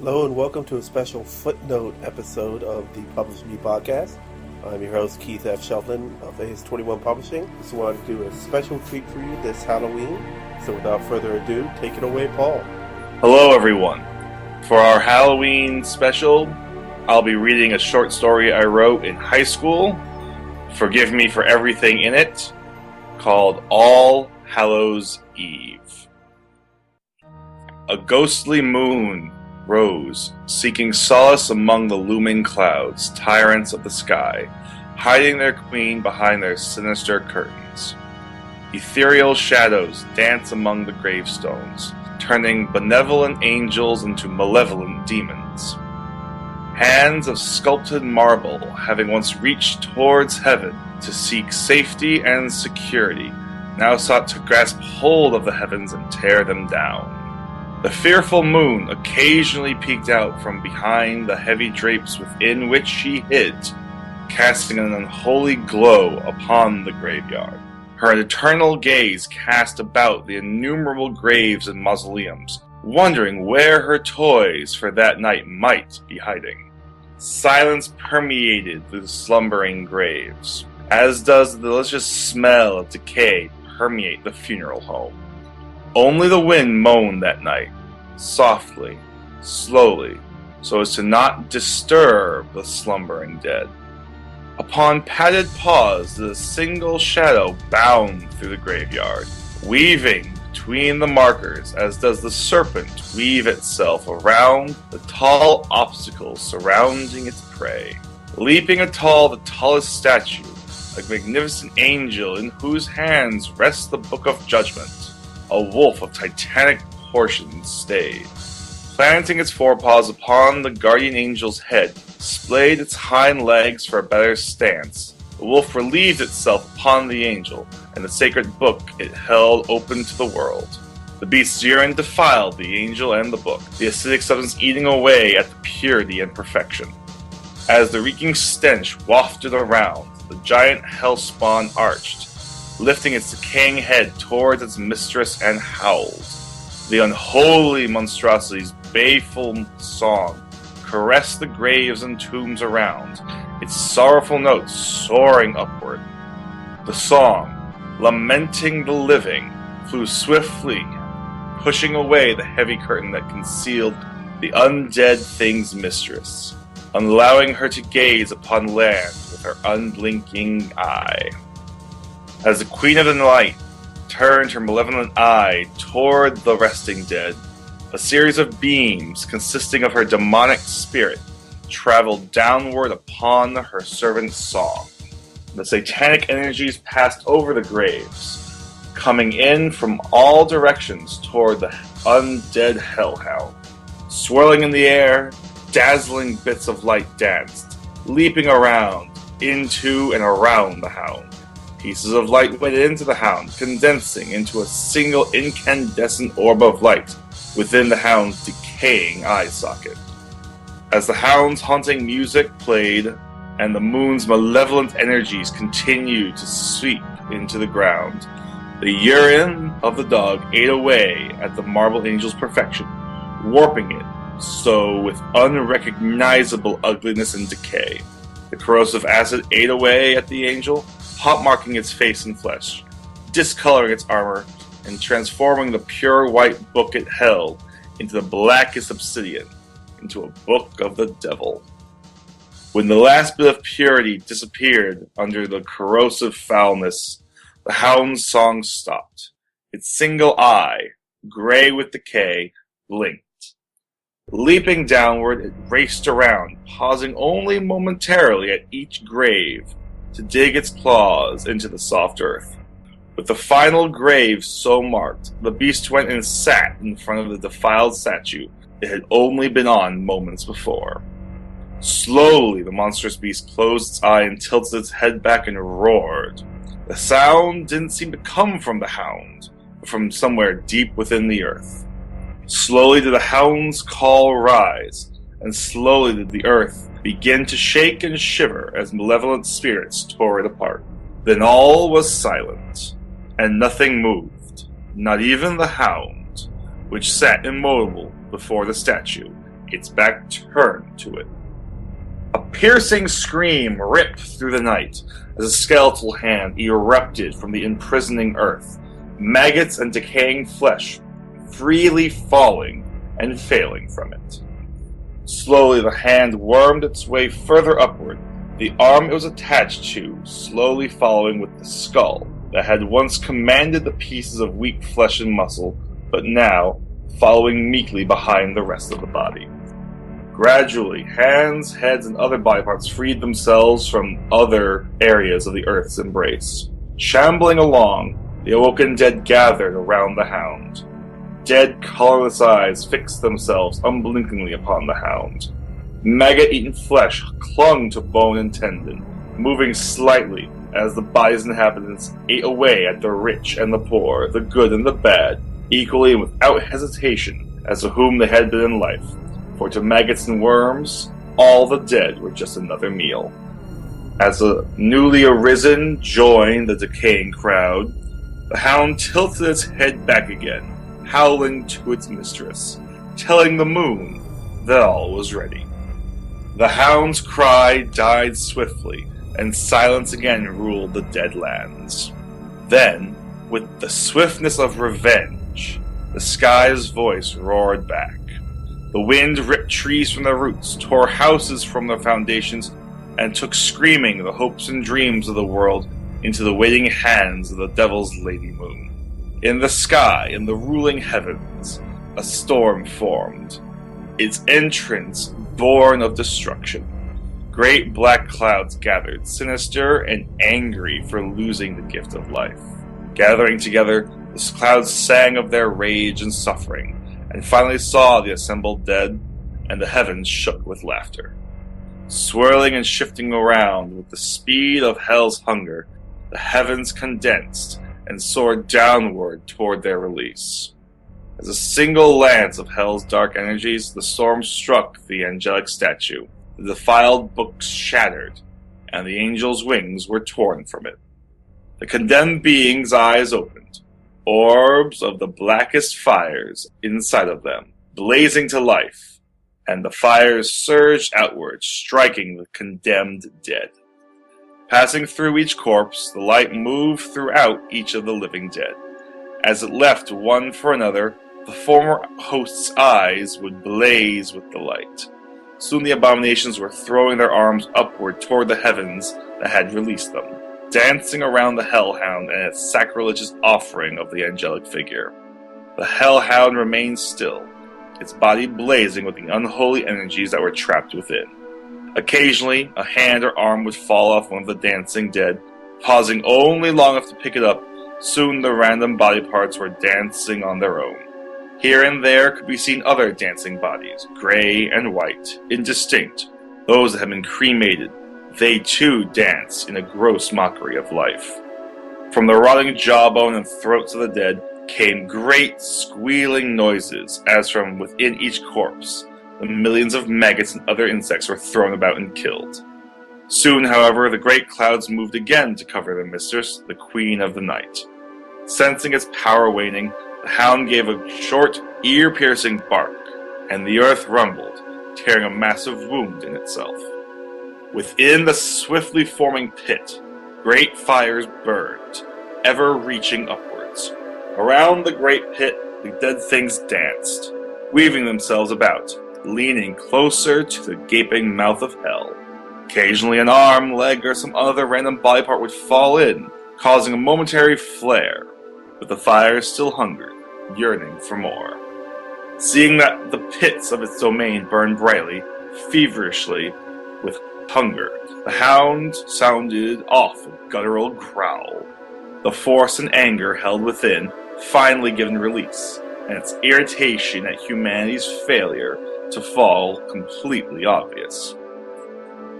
Hello and welcome to a special Footnote episode of the Publish Me podcast. I'm your host Keith F. Shelton of AS21 Publishing. Just wanted to do a special treat for you this Halloween. So without further ado, take it away, Paul. Hello everyone. For our Halloween special, I'll be reading a short story I wrote in high school, forgive me for everything in it, called All Hallows Eve. A ghostly moon rose, seeking solace among the looming clouds, tyrants of the sky, hiding their queen behind their sinister curtains. Ethereal shadows dance among the gravestones, turning benevolent angels into malevolent demons. Hands of sculpted marble, having once reached towards heaven to seek safety and security, now sought to grasp hold of the heavens and tear them down. The fearful moon occasionally peeked out from behind the heavy drapes within which she hid, casting an unholy glow upon the graveyard. Her eternal gaze cast about the innumerable graves and mausoleums, wondering where her toys for that night might be hiding. Silence permeated the slumbering graves, as does the delicious smell of decay permeate the funeral home. Only the wind moaned that night, softly, slowly, so as to not disturb the slumbering dead. Upon padded paws did a single shadow bound through the graveyard, weaving between the markers as does the serpent weave itself around the tall obstacles surrounding its prey. Leaping atall the tallest statue, like a magnificent angel in whose hands rests the book of judgment, a wolf of titanic proportions stayed. Planting its forepaws upon the guardian angel's head, splayed its hind legs for a better stance, the wolf relieved itself upon the angel and the sacred book it held open to the world. The beast's urine defiled the angel and the book, the acidic substance eating away at the purity and perfection. As the reeking stench wafted around, the giant hellspawn arched, lifting its decaying head towards its mistress and howled. The unholy monstrosity's baleful song caressed the graves and tombs around, its sorrowful notes soaring upward. The song, lamenting the living, flew swiftly, pushing away the heavy curtain that concealed the undead thing's mistress, allowing her to gaze upon land with her unblinking eye. As the Queen of the Night turned her malevolent eye toward the resting dead, a series of beams consisting of her demonic spirit traveled downward upon her servant's song. The satanic energies passed over the graves, coming in from all directions toward the undead hellhound. Swirling in the air, dazzling bits of light danced, leaping around, into and around the hound. Pieces of light went into the hound, condensing into a single incandescent orb of light within the hound's decaying eye socket. As the hound's haunting music played, and the moon's malevolent energies continued to sweep into the ground, the urine of the dog ate away at the marble angel's perfection, warping it so with unrecognizable ugliness and decay. The corrosive acid ate away at the angel, hot-marking its face and flesh, discoloring its armor, and transforming the pure white book it held into the blackest obsidian, into a book of the devil. When the last bit of purity disappeared under the corrosive foulness, the hound's song stopped. Its single eye, gray with decay, blinked. Leaping downward, it raced around, pausing only momentarily at each grave to dig its claws into the soft earth. With the final grave so marked, the beast went and sat in front of the defiled statue it had only been on moments before. Slowly, the monstrous beast closed its eye and tilted its head back and roared. The sound didn't seem to come from the hound, but from somewhere deep within the earth. Slowly did the hound's call rise, and slowly did the earth begin to shake and shiver as malevolent spirits tore it apart. Then all was silent, and nothing moved, not even the hound, which sat immobile before the statue, its back turned to it. A piercing scream ripped through the night as a skeletal hand erupted from the imprisoning earth, maggots and decaying flesh freely falling and failing from it. Slowly the hand wormed its way further upward, the arm it was attached to slowly following with the skull that had once commanded the pieces of weak flesh and muscle, but now following meekly behind the rest of the body. Gradually, hands, heads, and other body parts freed themselves from other areas of the Earth's embrace. Shambling along, the awoken dead gathered around the hound. Dead, colorless eyes fixed themselves unblinkingly upon the hound. Maggot-eaten flesh clung to bone and tendon, moving slightly as the body's inhabitants ate away at the rich and the poor, the good and the bad, equally and without hesitation as to whom they had been in life. For to maggots and worms, all the dead were just another meal. As the newly arisen joined the decaying crowd, the hound tilted its head back again, howling to its mistress, telling the moon that all was ready. The hound's cry died swiftly, and silence again ruled the dead lands. Then, with the swiftness of revenge, the sky's voice roared back. The wind ripped trees from their roots, tore houses from their foundations, and took screaming the hopes and dreams of the world into the waiting hands of the devil's lady moon. In the sky, in the ruling heavens, a storm formed, its entrance born of destruction. Great black clouds gathered, sinister and angry for losing the gift of life. Gathering together, the clouds sang of their rage and suffering, and finally saw the assembled dead, and the heavens shook with laughter. Swirling and shifting around with the speed of hell's hunger, the heavens condensed and soared downward toward their release. As a single lance of hell's dark energies, the storm struck the angelic statue. The defiled books shattered, and the angel's wings were torn from it. The condemned being's eyes opened, orbs of the blackest fires inside of them, blazing to life, and the fires surged outward, striking the condemned dead. Passing through each corpse, the light moved throughout each of the living dead. As it left one for another, the former host's eyes would blaze with the light. Soon the abominations were throwing their arms upward toward the heavens that had released them, dancing around the hellhound and its sacrilegious offering of the angelic figure. The hellhound remained still, its body blazing with the unholy energies that were trapped within. Occasionally, a hand or arm would fall off one of the dancing dead, pausing only long enough to pick it up. Soon the random body parts were dancing on their own. Here and there could be seen other dancing bodies, gray and white, indistinct, those that had been cremated. They too danced in a gross mockery of life. From the rotting jawbone and throats of the dead came great squealing noises, as from within each corpse the millions of maggots and other insects were thrown about and killed. Soon, however, the great clouds moved again to cover their mistress, the queen of the night. Sensing its power waning, the hound gave a short, ear-piercing bark, and the earth rumbled, tearing a massive wound in itself. Within the swiftly forming pit, great fires burned, ever reaching upwards. Around the great pit, the dead things danced, weaving themselves about, leaning closer to the gaping mouth of hell. Occasionally an arm, leg, or some other random body part would fall in, causing a momentary flare, but the fire still hungered, yearning for more. Seeing that the pits of its domain burned brightly, feverishly, with hunger, the hound sounded off a guttural growl. The force and anger held within finally given release, and its irritation at humanity's failure to fall completely obvious.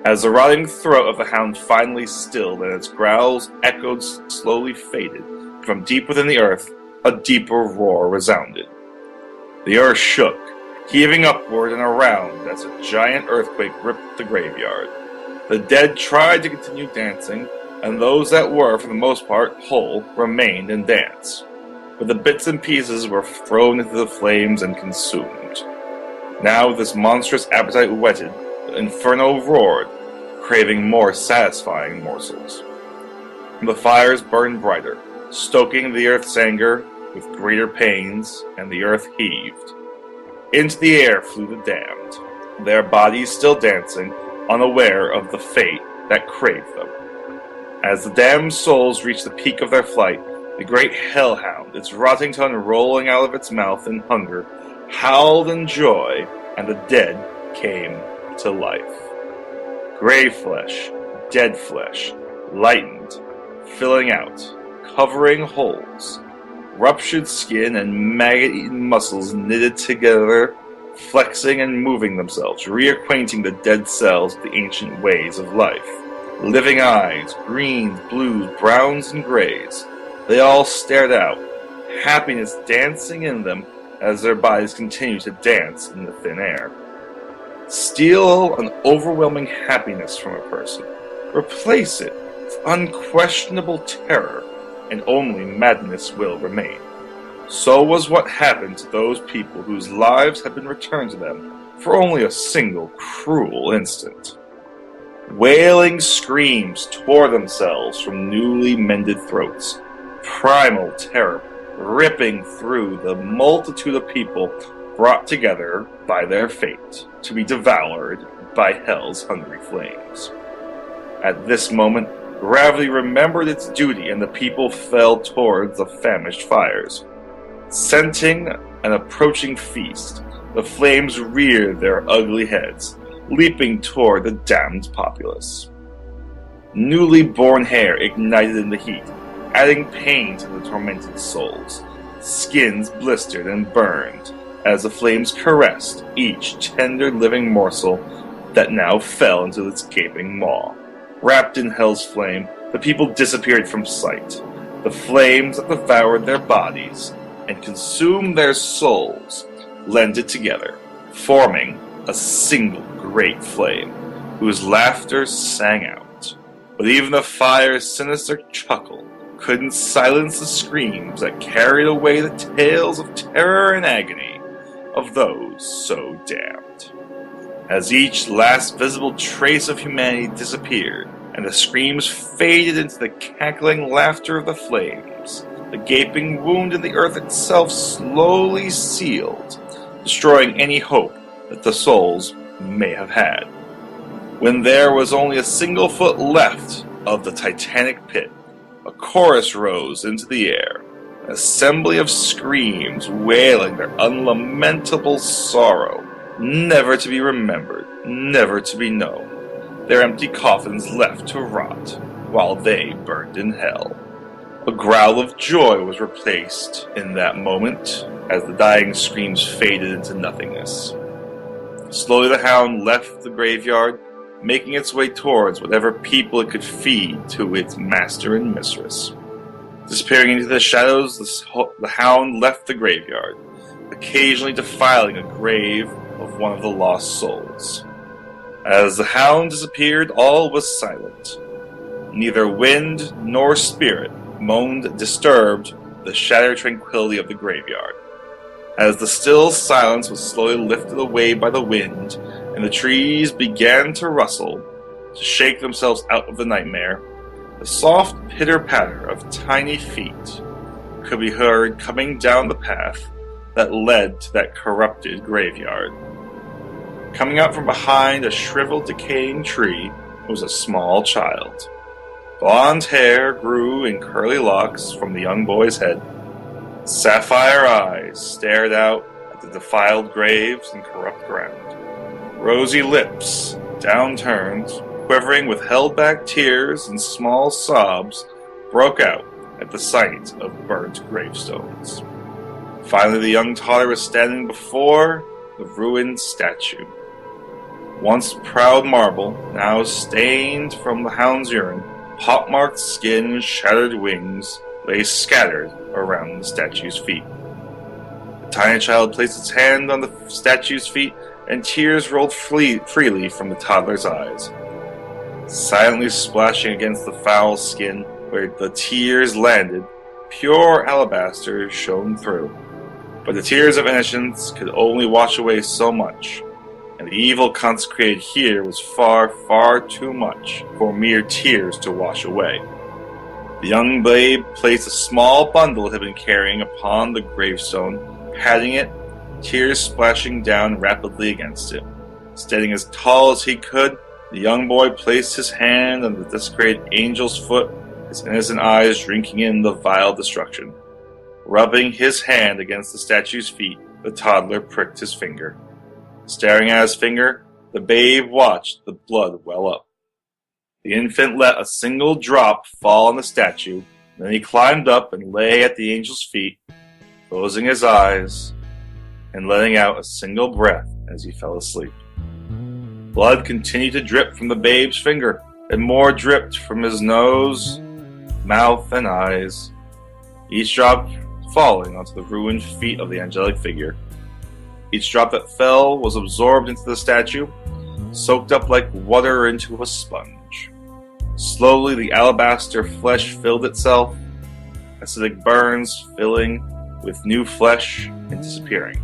As the rotting throat of the hound finally stilled and its growls echoed slowly faded, from deep within the earth, a deeper roar resounded. The earth shook, heaving upward and around as a giant earthquake ripped the graveyard. The dead tried to continue dancing, and those that were, for the most part, whole, remained and danced. But the bits and pieces were thrown into the flames and consumed. Now with this monstrous appetite whetted, the inferno roared, craving more satisfying morsels. The fires burned brighter, stoking the earth's anger with greater pains, and the earth heaved. Into the air flew the damned, their bodies still dancing, unaware of the fate that craved them. As the damned souls reached the peak of their flight, the great hellhound, its rotting tongue rolling out of its mouth in hunger, howled in joy, and the dead came to life. Grave flesh, dead flesh, lightened, filling out, covering holes, ruptured skin and maggot-eaten muscles knitted together, flexing and moving themselves, reacquainting the dead cells with the ancient ways of life. Living eyes, greens, blues, browns, and grays, they all stared out, happiness dancing in them as their bodies continued to dance in the thin air. Steal an overwhelming happiness from a person, replace it with unquestionable terror, and only madness will remain. So was what happened to those people whose lives had been returned to them for only a single cruel instant. Wailing screams tore themselves from newly mended throats, primal terror ripping through the multitude of people brought together by their fate to be devoured by hell's hungry flames. At this moment, gravity remembered its duty, and the people fell towards the famished fires. Scenting an approaching feast, the flames reared their ugly heads, leaping toward the damned populace. Newly born hair ignited in the heat, adding pain to the tormented souls. Skins blistered and burned as the flames caressed each tender living morsel that now fell into its gaping maw. Wrapped in hell's flame, the people disappeared from sight. The flames that devoured their bodies and consumed their souls blended together, forming a single great flame, whose laughter sang out. But even the fire's sinister chuckle couldn't silence the screams that carried away the tales of terror and agony of those so damned. As each last visible trace of humanity disappeared, and the screams faded into the cackling laughter of the flames, the gaping wound in the earth itself slowly sealed, destroying any hope that the souls may have had. When there was only a single foot left of the titanic pit, a chorus rose into the air, an assembly of screams wailing their unlamentable sorrow, never to be remembered, never to be known, their empty coffins left to rot while they burned in hell. A growl of joy was replaced in that moment as the dying screams faded into nothingness. Slowly the hound left the graveyard, making its way towards whatever people it could feed to its master and mistress. Disappearing into the shadows, the hound left the graveyard, occasionally defiling a grave of one of the lost souls. As the hound disappeared, all was silent. Neither wind nor spirit moaned disturbed the shattered tranquility of the graveyard. As the still silence was slowly lifted away by the wind, and the trees began to rustle, to shake themselves out of the nightmare, the soft pitter-patter of tiny feet could be heard coming down the path that led to that corrupted graveyard. Coming out from behind a shriveled, decaying tree was a small child. Blonde hair grew in curly locks from the young boy's head. Sapphire eyes stared out at the defiled graves and corrupt ground. Rosy lips, downturned, quivering with held-back tears and small sobs, broke out at the sight of burnt gravestones. Finally, the young toddler was standing before the ruined statue. Once proud marble, now stained from the hound's urine, pockmarked skin and shattered wings lay scattered around the statue's feet. The tiny child placed its hand on the statue's feet, and tears rolled freely from the toddler's eyes. Silently splashing against the foul skin where the tears landed, pure alabaster shone through. But the tears of innocence could only wash away so much, and the evil consecrated here was far, far too much for mere tears to wash away. The young babe placed a small bundle it had been carrying upon the gravestone, patting it, tears splashing down rapidly against it. Standing as tall as he could, the young boy placed his hand on the desecrated angel's foot, his innocent eyes drinking in the vile destruction. Rubbing his hand against the statue's feet, the toddler pricked his finger. Staring at his finger, the babe watched the blood well up. The infant let a single drop fall on the statue, then he climbed up and lay at the angel's feet, closing his eyes and letting out a single breath as he fell asleep. Blood continued to drip from the babe's finger, and more dripped from his nose, mouth, and eyes, each drop falling onto the ruined feet of the angelic figure. Each drop that fell was absorbed into the statue, soaked up like water into a sponge. Slowly the alabaster flesh filled itself, acidic burns filling with new flesh and disappearing.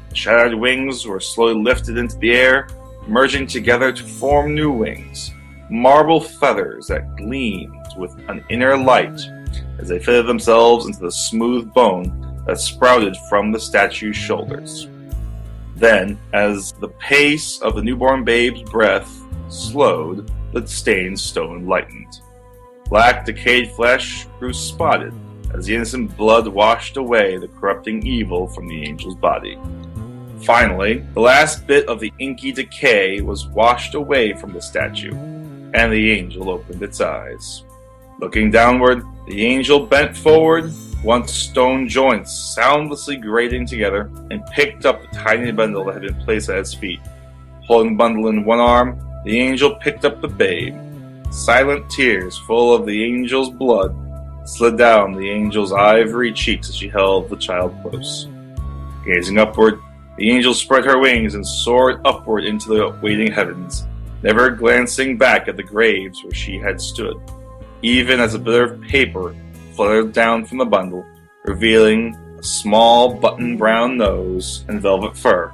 The shattered wings were slowly lifted into the air, merging together to form new wings, marble feathers that gleamed with an inner light as they fitted themselves into the smooth bone that sprouted from the statue's shoulders. Then, as the pace of the newborn babe's breath slowed, the stained stone lightened. Black, decayed flesh grew spotted as the innocent blood washed away the corrupting evil from the angel's body. Finally, the last bit of the inky decay was washed away from the statue, and the angel opened its eyes. Looking downward, the angel bent forward, once stone joints soundlessly grating together, and picked up the tiny bundle that had been placed at its feet. Holding the bundle in one arm, the angel picked up the babe. Silent tears full of the angel's blood slid down the angel's ivory cheeks as she held the child close. Gazing upward, the angel spread her wings and soared upward into the waiting heavens, never glancing back at the graves where she had stood, even as a bit of paper fluttered down from the bundle, revealing a small button-brown nose and velvet fur,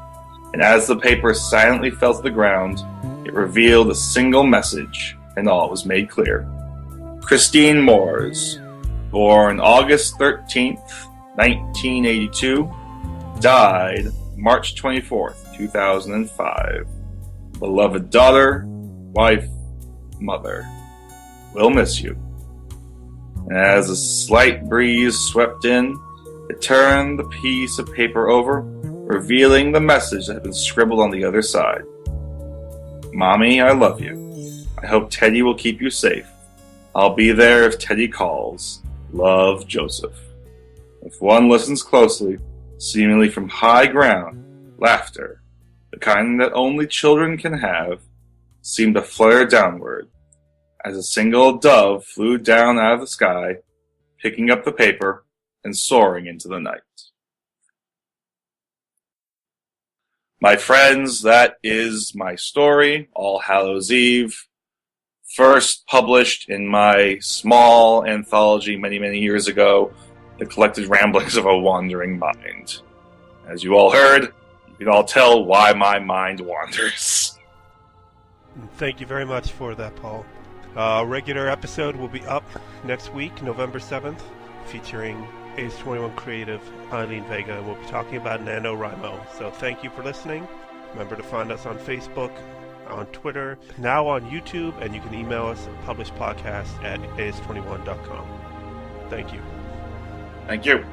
and as the paper silently fell to the ground, it revealed a single message, and all was made clear. Christine Moores, born August 13th, 1982, died March 24th, 2005. Beloved daughter, wife, mother, we'll miss you. And as a slight breeze swept in, it turned the piece of paper over, revealing the message that had been scribbled on the other side. Mommy, I love you. I hope Teddy will keep you safe. I'll be there if Teddy calls. Love, Joseph. If one listens closely, seemingly from high ground, laughter, the kind that only children can have, seemed to flare downward, as a single dove flew down out of the sky, picking up the paper and soaring into the night. My friends, that is my story, All Hallows Eve, first published in my small anthology many, many years ago, The Collected Ramblings of a Wandering Mind. As you all heard, you can all tell why my mind wanders. Thank you very much for that, Paul. A regular episode will be up next week, November 7th, featuring ACE21 creative Eileen Vega, and we'll be talking about NaNoWriMo. So thank you for listening. Remember to find us on Facebook, on Twitter, now on YouTube, and you can email us at publishpodcast@as21.com. Thank you. Thank you.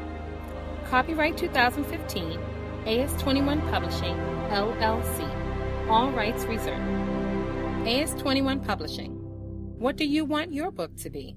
Copyright 2015, AS21 Publishing, LLC. All rights reserved. AS21 Publishing. What do you want your book to be?